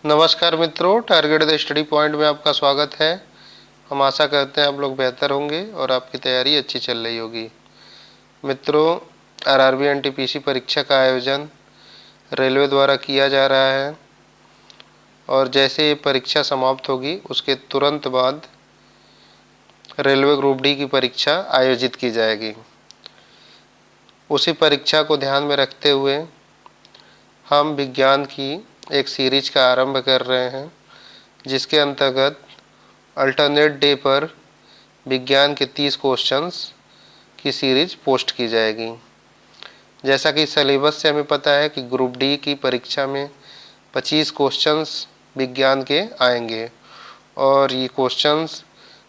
नमस्कार मित्रों, target the study point में आपका स्वागत है। हम आशा करते हैं आप लोग बेहतर होंगे और आपकी तैयारी अच्छी चल रही होगी। मित्रों, आरआरबी एनटीपीसी परीक्षा का आयोजन रेलवे द्वारा किया जा रहा है और जैसे ये परीक्षा समाप्त होगी उसके तुरंत बाद रेलवे ग्रुप डी की परीक्षा आयोजित की जाएगी। उसी परीक्षा को ध्यान में रखते हुए हम विज्ञान की एक सीरीज का आरंभ कर रहे हैं, जिसके अंतर्गत अल्टरनेट डे पर विज्ञान के 30 क्वेश्चंस की सीरीज पोस्ट की जाएगी। जैसा कि सिलेबस से हमें पता है कि ग्रुप डी की परीक्षा में 25 क्वेश्चंस विज्ञान के आएंगे और ये क्वेश्चंस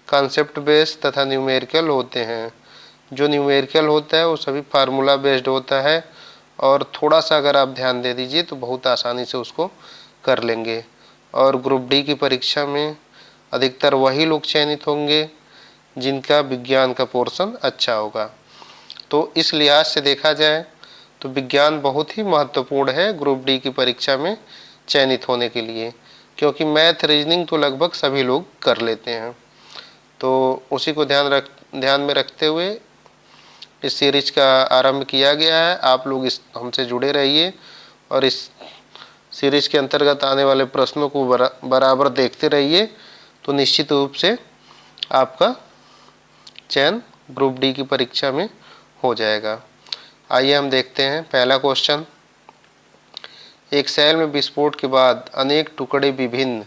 कॉन्सेप्ट बेस्ड तथा न्यूमेरिकल होते हैं। जो न्यूमेरिकल होता है वो सभी फार्मूला बेस्ड होता है और थोड़ा सा अगर आप ध्यान दे दीजिए तो बहुत आसानी से उसको कर लेंगे। और ग्रुप डी की परीक्षा में अधिकतर वही लोग चयनित होंगे जिनका विज्ञान का पोर्शन अच्छा होगा। तो इस लिहाज से देखा जाए तो विज्ञान बहुत ही महत्वपूर्ण है ग्रुप डी की परीक्षा में चयनित होने के लिए, क्योंकि मैथ रीजनिंग तो लगभग सभी लोग कर लेते हैं। तो उसी को ध्यान में रखते हुए इस सीरीज का आरंभ किया गया है। आप लोग इस हमसे जुड़े रहिए और इस सीरीज के अंतर्गत आने वाले प्रश्नों को बराबर देखते रहिए, तो निश्चित रूप से आपका चयन ग्रुप डी की परीक्षा में हो जाएगा। आइए हम देखते हैं पहला क्वेश्चन। एक सेल में विस्फोट के बाद अनेक टुकड़े विभिन्न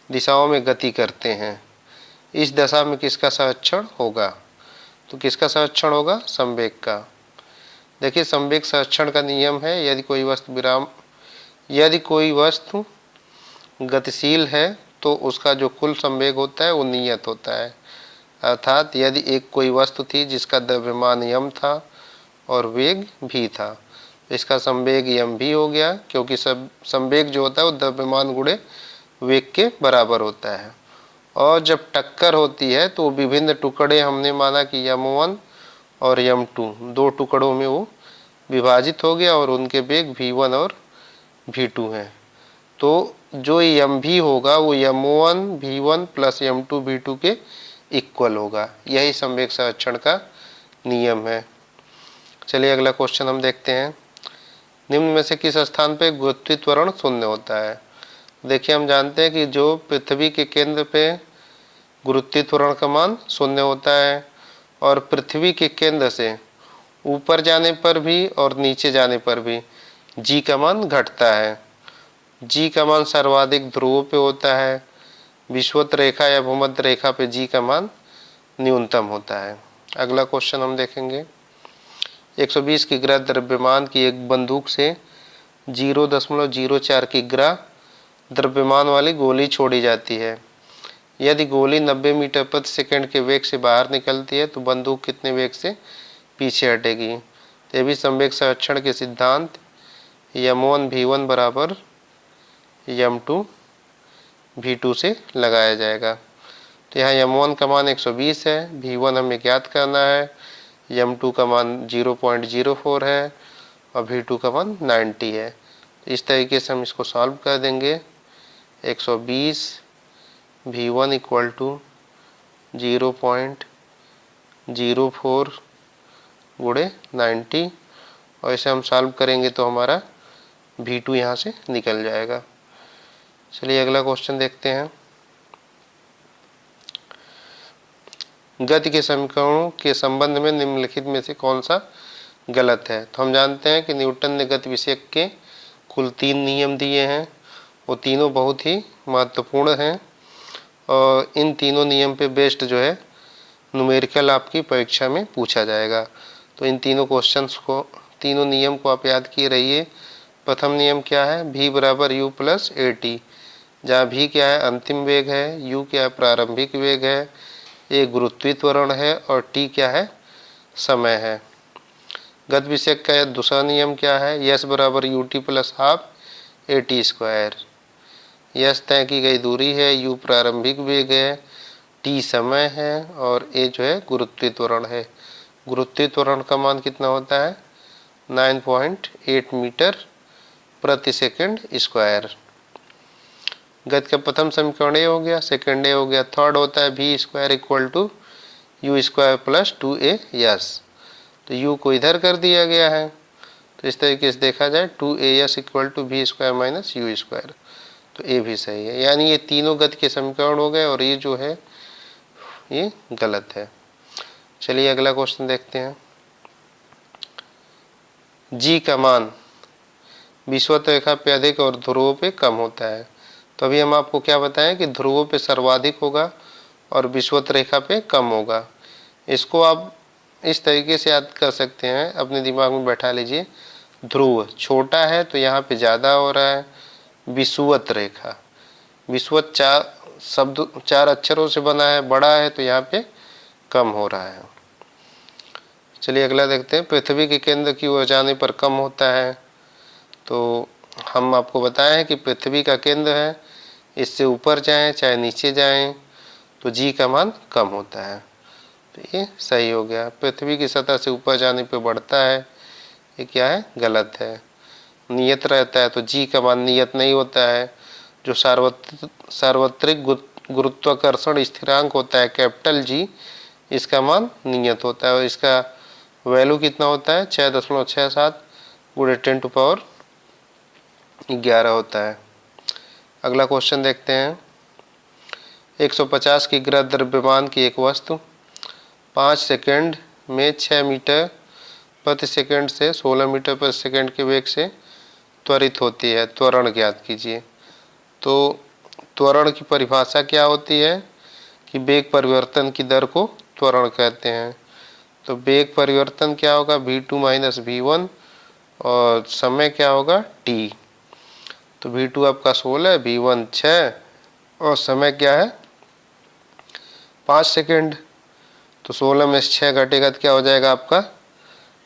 दिशाओं में गति करते हैं। इस दशा में किसका संरक्षण होगा? तो किसका संरक्षण होगा? संवेग का। देखिए, संवेग संरक्षण का नियम है, यदि कोई वस्तु गतिशील है तो उसका जो कुल संवेग होता है वो नियत होता है। अर्थात यदि एक कोई वस्तु थी जिसका द्रव्यमान यम था और वेग भी था, इसका संवेग यम भी हो गया, क्योंकि सब संवेग जो होता है वो द्रव्यमान गुणे वेग के बराबर होता है। और जब टक्कर होती है तो विभिन्न टुकड़े हमने माना कि यम1 और यम2 दो टुकड़ों में वो विभाजित हो गया और उनके वेग v1 और v2 हैं। तो जो यम भी होगा वो यम1 v1 प्लस यम2 v2 के इक्वल होगा। यही संवेग संरक्षण का नियम है। चलिए अगला क्वेश्चन हम देखते हैं। निम्न में से किस स्थान पे गुरुत्वीय त्वरण शून्य होता है? देखिए, हम जानते हैं कि जो पृथ्वी के केंद्र पे गुरुत्वीय त्वरण का मान शून्य होता है और पृथ्वी के केंद्र से ऊपर जाने पर भी और नीचे जाने पर भी जी का मान घटता है। जी का मान सर्वाधिक ध्रुवों पे होता है, विषुवत रेखा या भूमध्य रेखा पे जी का मान न्यूनतम होता है। अगला क्वेश्चन हम देखेंगे। 120 किग्रा द्रव्यमान की एक बंदूक से 0.04 किग्रा द्रव्यमान वाली गोली छोड़ी जाती है। यदि गोली 90 मीटर प्रति सेकंड के वेग से बाहर निकलती है तो बंदूक कितने वेग से पीछे हटेगी? ये भी संवेग संरक्षण के सिद्धांत यम1 v1 बराबर यम2 v2 से लगाया जाएगा। तो यहाँ यम1 का मान 120 है, v1 हमें ज्ञात करना है, यम2 का मान 0.04 है और v2 का मान 90 है। तो इस तरीके से हम इसको सॉल्व कर देंगे। 120 v1 इक्वल टू 0.04 गुणे 90 और इसे हम सॉल्व करेंगे तो हमारा v2 यहाँ से निकल जाएगा। चलिए अगला क्वेश्चन देखते हैं। गति के समीकरणों के संबंध में निम्नलिखित में से कौन सा गलत है? तो हम जानते हैं कि न्यूटन ने गति विषय के कुल 3 नियम दिए हैं। वो तीनों बहुत ही महत्वपूर्ण हैं और इन तीनों नियम पे बेस्ड जो है न्यूमेरिकल आपकी परीक्षा में पूछा जाएगा। तो इन तीनों नियम को आप याद किए रहिए। प्रथम नियम क्या है? v बराबर u प्लस ए टी, जहाँ v क्या है? अंतिम वेग है, u क्या है? प्रारंभिक वेग है, ए गुरुत्वीय त्वरण है और t क्या है? समय है। गति विषय का दूसरा नियम क्या है? यस बराबर U T plus half A T square. Yes तय की गई दूरी है, u प्रारंभिक वेग है, t समय है और a जो है गुरुत्वीय त्वरण है। गुरुत्वीय त्वरण का मान कितना होता है? 9.8 मीटर प्रति सेकंड स्क्वायर। गति का प्रथम समीकरण ए हो गया, सेकंड ए हो गया, थर्ड होता है v square equal to u square plus 2a yes. तो u को इधर कर दिया गया है, तो इस तरीके से देखा जाए 2as equal to v square minus u square, तो ए भी सही है। यानी ये तीनों गति के समीकरण हो गए और ये जो है ये गलत है। चलिए अगला क्वेश्चन देखते हैं। जी का मान विषुवत रेखा पे अधिक और ध्रुवों पे कम होता है। तो अभी हम आपको क्या बताएं कि ध्रुवों पे सर्वाधिक होगा और विषुवत रेखा पे कम होगा। इसको आप इस तरीके से याद कर सकते हैं, अपने दिमाग में बैठा लीजिए। ध्रुव छोटा है तो यहाँ पे ज़्यादा हो रहा है, विषुवत रेखा, विषुवत चार अक्षरों से बना है, बड़ा है तो यहाँ पे कम हो रहा है। चलिए अगला देखते हैं। पृथ्वी के केंद्र की ओर जाने पर कम होता है। तो हम आपको बताएं कि पृथ्वी का केंद्र है, इससे ऊपर जाएं चाहे नीचे जाएं तो जी का मान कम होता है, तो ये सही हो गया। पृथ्वी की सतह से ऊपर जाने पर बढ़ता है, ये क्या है, गलत है। नियत रहता है तो जी का मान नियत नहीं होता है। जो सार्वत्रिक गुरुत्वाकर्षण स्थिरांक होता है कैपिटल जी, इसका मान नियत होता है और इसका वैल्यू कितना होता है 6.67 गुणे 10⁻11 होता है। अगला क्वेश्चन देखते हैं। 150 किग्रा द्रव्यमान की एक वस्तु 5 सेकंड में 6 मीटर प्रति सेकंड से 16 मीटर प्रति सेकंड के वेग से त्वरित होती है, त्वरण ज्ञात कीजिए। तो त्वरण की परिभाषा क्या होती है कि वेग परिवर्तन की दर को त्वरण कहते हैं। तो वेग परिवर्तन क्या होगा, v2 माइनस v1 और समय क्या होगा t। तो v2 आपका 16, v1 6 और समय क्या है 5 सेकंड। तो 16 में से 6 घटेगा तो क्या हो जाएगा आपका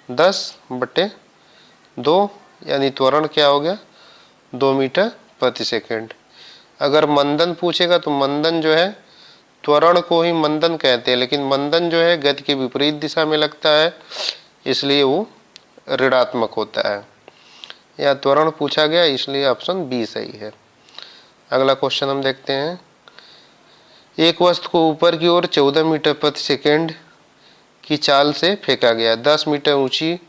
10/2, यानी त्वरण क्या हो गया 2 मीटर प्रति सेकंड। अगर मंदन पूछेगा तो मंदन जो है, त्वरण को ही मंदन कहते हैं, लेकिन मंदन जो है गति के विपरीत दिशा में लगता है, इसलिए वो ऋणात्मक होता है। या त्वरण पूछा गया इसलिए ऑप्शन बी सही है। अगला क्वेश्चन हम देखते हैं। एक वस्तु को ऊपर की ओर 14 मीटर प्रति सेकंड की चाल से फेंका गया, 10 मीटर ऊंची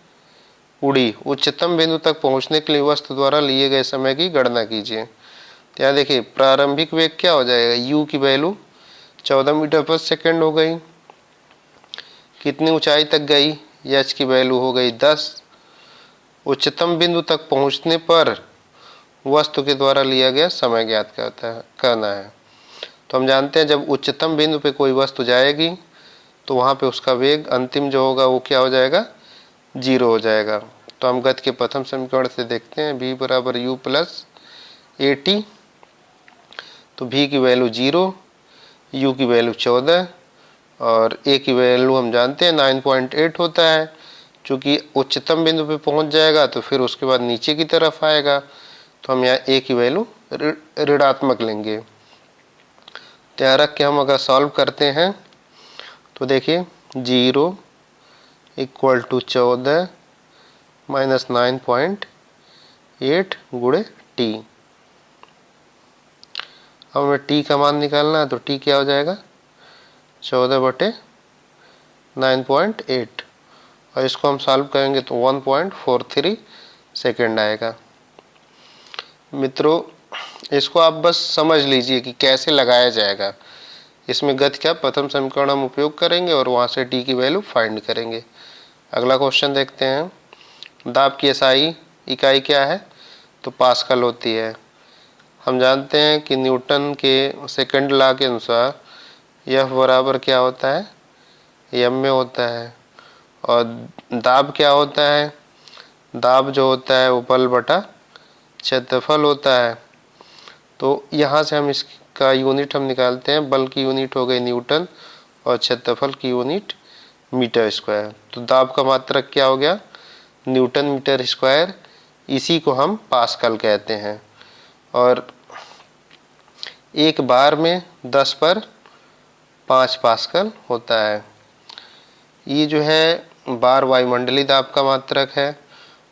उड़ी, उच्चतम बिंदु तक पहुंचने के लिए वस्तु द्वारा लिए गए समय की गणना कीजिए। तो यहाँ देखिए प्रारंभिक वेग क्या हो जाएगा, u की वैल्यू 14 मीटर प्रति सेकंड हो गई। कितनी ऊंचाई तक गई, h की वैल्यू हो गई 10। उच्चतम बिंदु तक पहुंचने पर वस्तु के द्वारा लिया गया समय ज्ञात करना है। तो हम जानते हैं जब उच्चतम बिंदु पे कोई वस्तु जाएगी तो वहाँ पे उसका वेग अंतिम जो होगा वो क्या हो जाएगा, 0 हो जाएगा। तो हम गति के प्रथम समीकरण से देखते हैं, v बराबर u प्लस at। तो v की वैल्यू 0, u की वैल्यू 14 और a की वैल्यू हम जानते हैं 9.8 होता है। चूँकि उच्चतम बिंदु पे पहुंच जाएगा तो फिर उसके बाद नीचे की तरफ आएगा, तो हम यहाँ a की वैल्यू ऋणात्मक लेंगे। तो रख के हम अगर सॉल्व करते हैं तो देखिए 0 इक्वल टू 14 माइनस 9.8 गुणे t। अब हमें t का मान निकालना है, तो t क्या हो जाएगा 14/9.8 और इसको हम सॉल्व करेंगे तो 1.43 सेकेंड आएगा। मित्रों इसको आप बस समझ लीजिए कि कैसे लगाया जाएगा। इसमें गति का प्रथम समीकरण हम उपयोग करेंगे और वहाँ से t की वैल्यू फाइंड करेंगे। अगला क्वेश्चन देखते हैं। दाब की एसआई इकाई क्या है, तो पास्कल होती है। हम जानते हैं कि न्यूटन के सेकंड लॉ के अनुसार यह बराबर क्या होता है, एम में होता है। और दाब क्या होता है, दाब जो होता है वो बल बटा क्षेत्रफल होता है। तो यहाँ से हम इसका यूनिट हम निकालते हैं। बल की यूनिट हो गई न्यूटन और क्षेत्रफल की यूनिट मीटर स्क्वायर। तो दाब का मात्रक क्या हो गया, न्यूटन मीटर स्क्वायर। इसी को हम पास्कल कहते हैं। और एक बार में 10 पर 5 पास्कल होता है। ये जो है बार वायुमंडलीय दाब का मात्रक है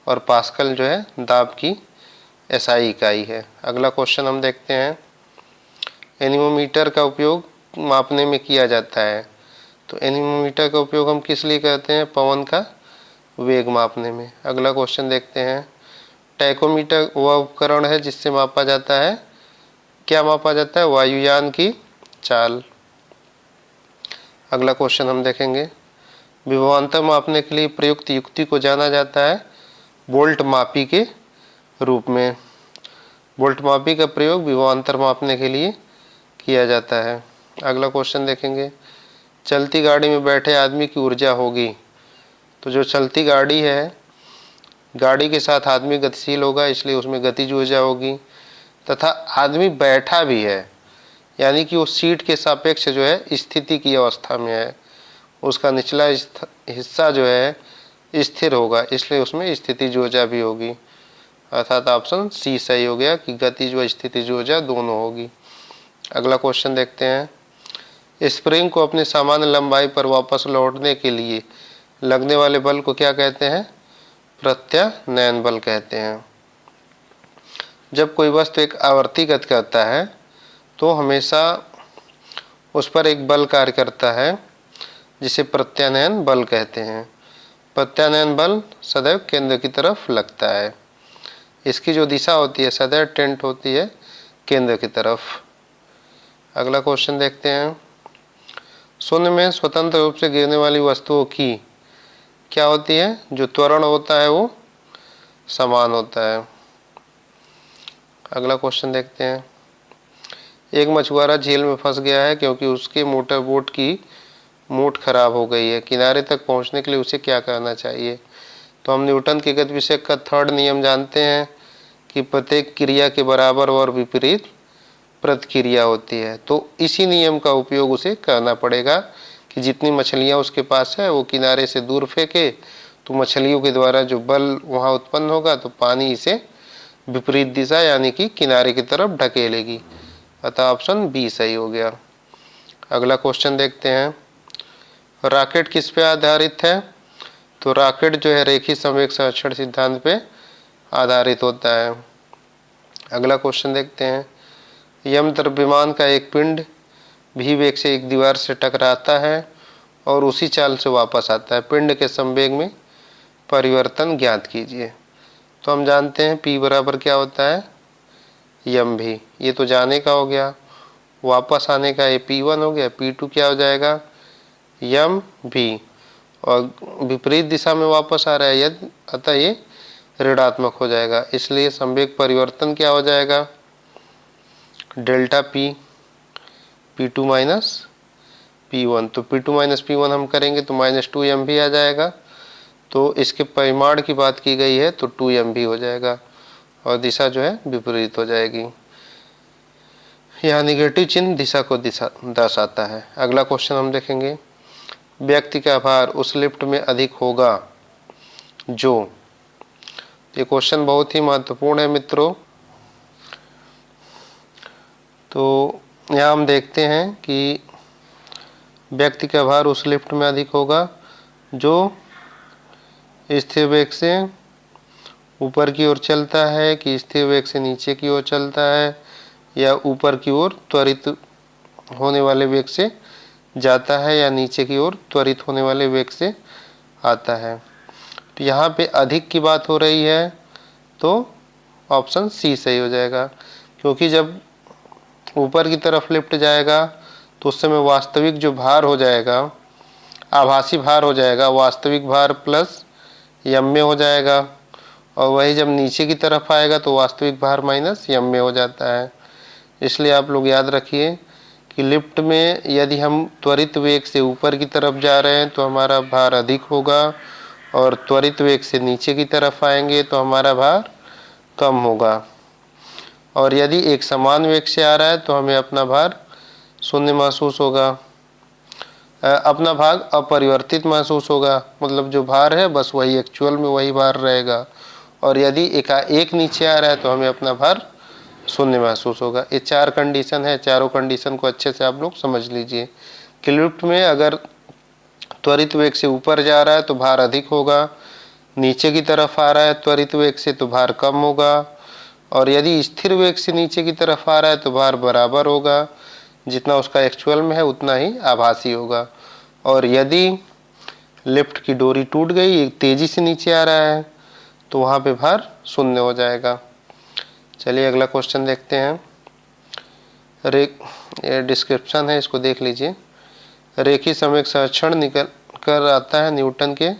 और पास्कल जो है दाब की एसआई इकाई है। अगला क्वेश्चन हम देखते हैं। एनीमोमीटर का उपयोग मापने में किया जाता है। तो एनीमोमीटर का उपयोग हम किस लिए करते हैं? पवन का वेग मापने में। अगला क्वेश्चन देखते हैं। टैकोमीटर वह उपकरण है जिससे मापा जाता है, क्या मापा जाता है? वायुयान की चाल। अगला क्वेश्चन हम देखेंगे। विभवांतर मापने के लिए प्रयुक्त युक्ति को जाना जाता है वोल्ट मापी के रूप में। वोल्ट मापी का प्रयोग विभवांतर मापने के लिए किया जाता है। अगला क्वेश्चन देखेंगे। चलती गाड़ी में बैठे आदमी की ऊर्जा होगी। तो जो चलती गाड़ी है, गाड़ी के साथ आदमी गतिशील होगा, इसलिए उसमें गतिज ऊर्जा होगी, तथा आदमी बैठा भी है, यानी कि वो सीट के सापेक्ष जो है स्थिति की अवस्था में है, उसका निचला हिस्सा जो है स्थिर होगा, इसलिए उसमें स्थितिज ऊर्जा भी होगी। अर्थात ऑप्शन सी सही हो गया कि गतिज व स्थितिज ऊर्जा दोनों होगी। अगला क्वेश्चन देखते हैं। स्प्रिंग को अपनी सामान्य लंबाई पर वापस लौटने के लिए लगने वाले बल को क्या कहते हैं? प्रत्यानयन बल कहते हैं। जब कोई वस्तु एक आवर्ती गति करता है तो हमेशा उस पर एक बल कार्य करता है जिसे प्रत्यानयन बल कहते हैं। प्रत्यानयन बल सदैव केंद्र की तरफ लगता है। इसकी जो दिशा होती है सदैव टेंट होती है केंद्र की तरफ। अगला क्वेश्चन देखते हैं। शून्य में स्वतंत्र रूप से गिरने वाली वस्तुओं की क्या होती है? जो त्वरण होता है वो समान होता है। अगला क्वेश्चन देखते हैं। एक मछुआरा झील में फंस गया है क्योंकि उसके मोटर बोट की मूठ खराब हो गई है। किनारे तक पहुंचने के लिए उसे क्या करना चाहिए? तो हम न्यूटन के गति विषय का थर्ड नियम जानते हैं कि प्रत्येक क्रिया के बराबर और विपरीत प्रतिक्रिया होती है। तो इसी नियम का उपयोग उसे करना पड़ेगा कि जितनी मछलियां उसके पास है वो किनारे से दूर फेंके, तो मछलियों के द्वारा जो बल वहां उत्पन्न होगा तो पानी इसे विपरीत दिशा यानी कि किनारे की तरफ ढकेलेगी। अतः ऑप्शन बी सही हो गया। अगला क्वेश्चन देखते हैं। रॉकेट किस पे आधारित है? तो रॉकेट जो है रेखीय संवेग संरक्षण सिद्धांत पे आधारित होता है। अगला क्वेश्चन देखते हैं। यम द्रव्यमान का एक पिंड भी वेग से एक दीवार से टकराता है और उसी चाल से वापस आता है। पिंड के संवेग में परिवर्तन ज्ञात कीजिए। तो हम जानते हैं P बराबर क्या होता है? यम भी। ये तो जाने का हो गया। वापस आने का ये P1 हो गया। P2 क्या हो जाएगा? यम भी। और विपरीत दिशा में वापस आ रहा है यदि, अतः ये ऋणात्मक हो जाएगा। इसलिए संवेग परिवर्तन क्या हो जाएगा? Delta P, P2 minus P1। तो P2 माइनस P1 हम करेंगे तो -2m भी आ जाएगा। तो इसके परिमाण की बात की गई है तो 2m भी हो जाएगा और दिशा जो है विपरीत हो जाएगी। यहाँ निगेटिव चिन्ह दिशा को दर्शाता है। अगला क्वेश्चन हम देखेंगे। व्यक्ति का भार उस लिफ्ट में अधिक होगा जो, ये क्वेश्चन बहुत ही महत्वपूर्ण है मित्रों। तो यहाँ हम देखते हैं कि व्यक्ति का भार उस लिफ्ट में अधिक होगा जो स्थिर वेग से ऊपर की ओर चलता है, कि स्थिर वेग से नीचे की ओर चलता है, या ऊपर की ओर त्वरित होने वाले वेग से जाता है, या नीचे की ओर त्वरित होने वाले वेग से आता है। तो यहाँ पे अधिक की बात हो रही है तो ऑप्शन सी सही हो जाएगा, क्योंकि जब ऊपर की तरफ लिफ्ट जाएगा तो उस समय वास्तविक जो भार हो जाएगा, आभासी भार हो जाएगा, वास्तविक भार प्लस यम में हो जाएगा, और वही जब नीचे की तरफ आएगा तो वास्तविक भार माइनस यम में हो जाता है। इसलिए आप लोग याद रखिए कि लिफ्ट में यदि हम त्वरित वेग से ऊपर की तरफ जा रहे हैं तो हमारा भार अधिक होगा, और त्वरित वेग से नीचे की तरफ आएंगे तो हमारा भार कम होगा। और यदि एक समान वेग से आ रहा है तो हमें अपना भार शून्य महसूस होगा, अपना भाग अपरिवर्तित महसूस होगा, मतलब जो भार है बस वही एक्चुअल में वही भार रहेगा। और यदि एकाएक नीचे आ रहा है तो हमें अपना भार शून्य महसूस होगा। ये चार कंडीशन है, चारों कंडीशन को अच्छे से आप लोग समझ लीजिए कि लिफ्ट में अगर त्वरित वेग से ऊपर जा रहा है तो भार अधिक होगा, नीचे की तरफ आ रहा है त्वरित वेग से तो भार कम होगा, और यदि स्थिर वेग से नीचे की तरफ आ रहा है तो भार बराबर होगा, जितना उसका एक्चुअल में है उतना ही आभासी होगा। और यदि लिफ्ट की डोरी टूट गई, तेजी से नीचे आ रहा है, तो वहाँ पे भार शून्य हो जाएगा। चलिए अगला क्वेश्चन देखते हैं। ये डिस्क्रिप्शन है, इसको देख लीजिए। रेखीय संवेग संरक्षण निकल कर आता है न्यूटन के।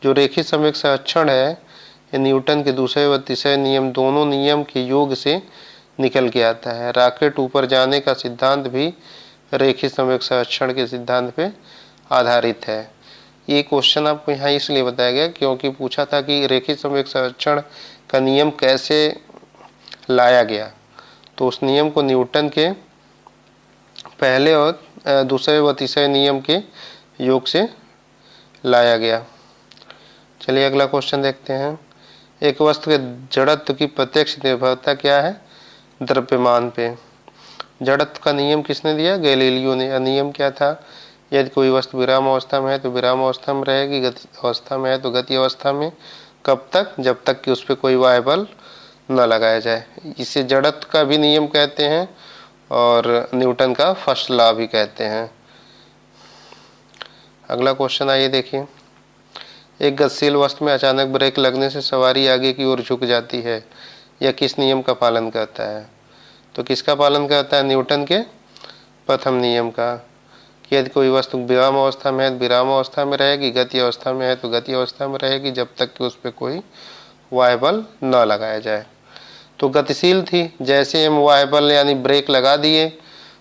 जो रेखीय संवेग संरक्षण है ये न्यूटन के दूसरे व तीसरे नियम, दोनों नियम के योग से निकल के आता है। रॉकेट ऊपर जाने का सिद्धांत भी रेखीय संवेग संरक्षण के सिद्धांत पे आधारित है। ये क्वेश्चन आपको यहाँ इसलिए बताया गया क्योंकि पूछा था कि रेखीय संवेग संरक्षण का नियम कैसे लाया गया, तो उस नियम को न्यूटन के पहले और दूसरे व तीसरे नियम के योग से लाया गया। चलिए अगला क्वेश्चन देखते हैं। एक वस्तु के जड़त्व की प्रत्यक्ष निर्भरता क्या है? द्रव्यमान पे। जड़त्व का नियम किसने दिया? गैलीलियो ने। नियम क्या था? यदि कोई वस्तु विराम अवस्था में है तो विराम अवस्था में रहेगी, गति अवस्था में है तो गति अवस्था में। कब तक? जब तक कि उस पर कोई वाह्य बल न लगाया जाए। इसे जड़त्व का भी नियम कहते हैं और न्यूटन का फर्स्ट लॉ भी कहते हैं। अगला क्वेश्चन आइए देखिए। एक गतिशील वस्तु में अचानक ब्रेक लगने से सवारी आगे की ओर झुक जाती है, यह किस नियम का पालन करता है? तो किसका पालन करता है? न्यूटन के प्रथम नियम का। कि यदि कोई वस्तु विराम अवस्था में है तो विराम अवस्था में रहेगी, गति अवस्था में है तो गति अवस्था में रहेगी, जब तक कि उस पर कोई वाह्य बल न लगाया जाए। तो गतिशील थी, जैसे हम वाह्य बल यानी ब्रेक लगा दिए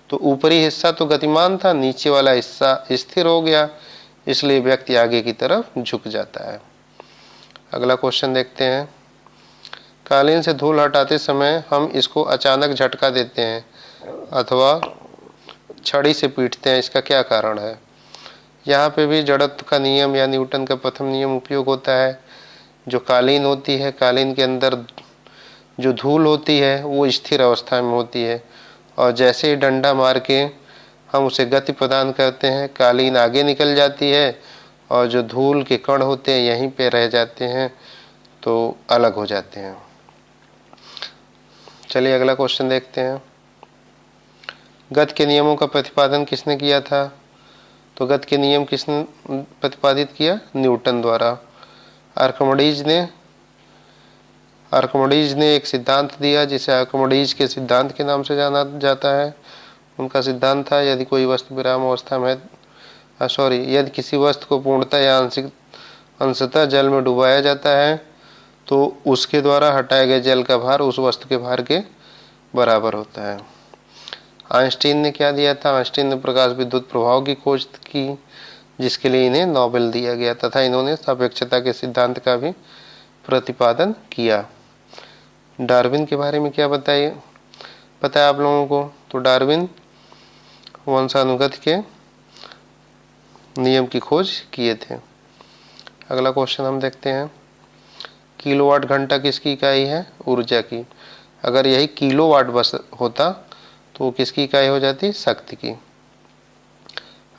तो ऊपरी हिस्सा तो गतिमान था, नीचे वाला हिस्सा स्थिर हो गया, इसलिए व्यक्ति आगे की तरफ झुक जाता है। अगला क्वेश्चन देखते हैं। कालीन से धूल हटाते समय हम इसको अचानक झटका देते हैं अथवा छड़ी से पीटते हैं, इसका क्या कारण है? यहाँ पे भी जड़त्व का नियम या न्यूटन का प्रथम नियम उपयोग होता है। जो कालीन होती है, कालीन के अंदर जो धूल होती है वो स्थिर अवस्था में होती है, और जैसे ही डंडा मार के हम उसे गति प्रदान करते हैं, कालीन आगे निकल जाती है और जो धूल के कण होते हैं यहीं पे रह जाते हैं, तो अलग हो जाते हैं। चलिए अगला क्वेश्चन देखते हैं। गति के नियमों का प्रतिपादन किसने किया था? तो गति के नियम किसने प्रतिपादित किया? न्यूटन द्वारा। आर्किमिडीज ने एक सिद्धांत दिया जिसे आर्किमिडीज के सिद्धांत के नाम से जाना जाता है। उनका सिद्धांत था यदि कोई वस्तु विराम अवस्था में यदि किसी वस्तु को पूर्णतः या अंशतः जल में डुबाया जाता है तो उसके द्वारा हटाए गए जल का भार उस वस्तु के भार के बराबर होता है। आइंस्टीन ने क्या दिया था? आइंस्टीन ने प्रकाश विद्युत प्रभाव की खोज की, जिसके लिए इन्हें नोबेल दिया गया, तथा इन्होंने सापेक्षता के सिद्धांत का भी प्रतिपादन किया। डार्विन के बारे में क्या पता है आप लोगों को? तो डार्विन वंशानुगत के नियम की खोज किए थे। अगला क्वेश्चन हम देखते हैं। किलोवाट घंटा किसकी इकाई है? ऊर्जा की। अगर यही किलोवाट बस होता तो वो किसकी इकाई हो जाती? शक्ति की।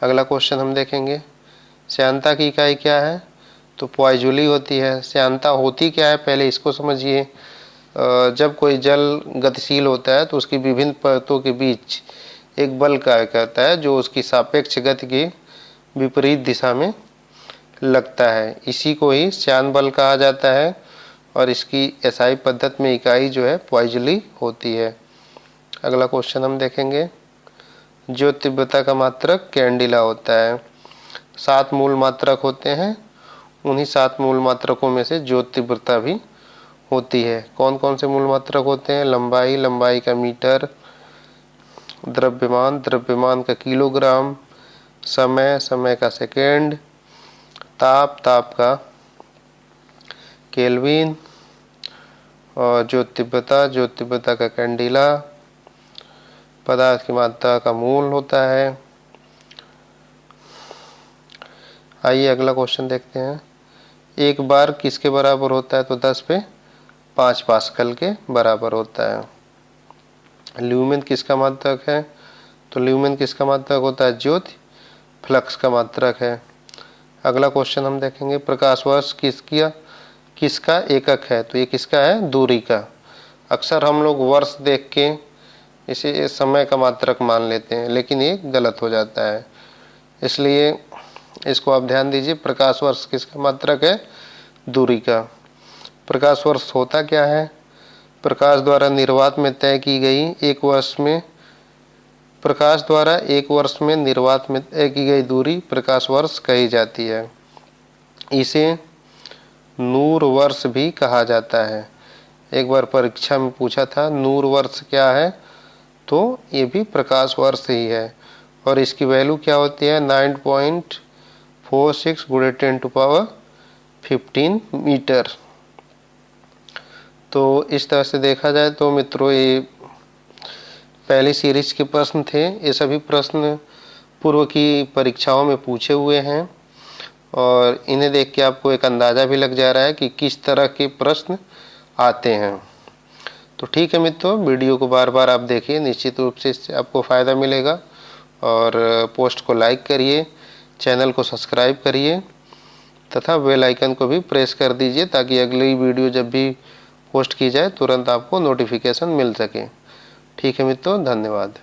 अगला क्वेश्चन हम देखेंगे। श्यानता की इकाई क्या है? तो पॉइजूली होती है। श्यानता होती क्या है पहले इसको समझिए। जब कोई जल गतिशील होता है तो उसकी विभिन्न परतों के बीच एक बल कार्य करता है जो उसकी सापेक्ष गति की विपरीत दिशा में लगता है। इसी को ही श्यान बल कहा जाता है और इसकी एसआई पद्धति में इकाई जो है पॉइजूली होती है। अगला क्वेश्चन हम देखेंगे। ज्योत तीव्रता का मात्रक कैंडिला होता है। 7 मूल मात्रक होते हैं, उन्हीं 7 मूल मात्रकों में से ज्योत तीव्रता भी होती है। कौन कौन से मूल मात्रक होते हैं? लंबाई का मीटर, द्रव्यमान का किलोग्राम, समय का सेकेंड, ताप का केल्विन, और ज्योत तीव्रता का कैंडिला, पदार्थ की मात्रा का मूल होता है। आइए अगला क्वेश्चन देखते हैं। एक बार किसके बराबर होता है? तो 10 पे 5 पास्कल के बराबर होता है। ल्यूमेन किसका मात्रक है? तो ल्यूमेन किसका मात्रक होता है? ज्योति फ्लक्स का मात्रक है। अगला क्वेश्चन हम देखेंगे। प्रकाश वर्ष किसका एकक है? तो ये किसका है? दूरी का। अक्सर हम लोग वर्ष देख के इसे समय का मात्रक मान लेते हैं, लेकिन ये गलत हो जाता है। इसलिए इसको आप ध्यान दीजिए। प्रकाश वर्ष किसका मात्रक है? दूरी का। प्रकाश वर्ष होता क्या है? प्रकाश द्वारा निर्वात में तय की गई एक वर्ष में प्रकाश द्वारा एक वर्ष में निर्वात में तय की गई दूरी प्रकाश वर्ष कही जाती है। इसे नूर वर्ष भी कहा जाता है। एक बार परीक्षा में पूछा था नूर वर्ष क्या है, तो ये भी प्रकाश वर्ष ही है। और इसकी वैल्यू क्या होती है? 9.46 × 10⁻15 मीटर। तो इस तरह से देखा जाए तो मित्रों, ये पहली सीरीज के प्रश्न थे। ये सभी प्रश्न पूर्व की परीक्षाओं में पूछे हुए हैं और इन्हें देख के आपको एक अंदाज़ा भी लग जा रहा है कि किस तरह के प्रश्न आते हैं। तो ठीक है मित्रों, वीडियो को बार बार आप देखिए, निश्चित रूप से इससे आपको फ़ायदा मिलेगा। और पोस्ट को लाइक करिए, चैनल को सब्सक्राइब करिए तथा बेल आइकन को भी प्रेस कर दीजिए ताकि अगली वीडियो जब भी पोस्ट की जाए तुरंत आपको नोटिफिकेशन मिल सके। ठीक है मित्रों, धन्यवाद।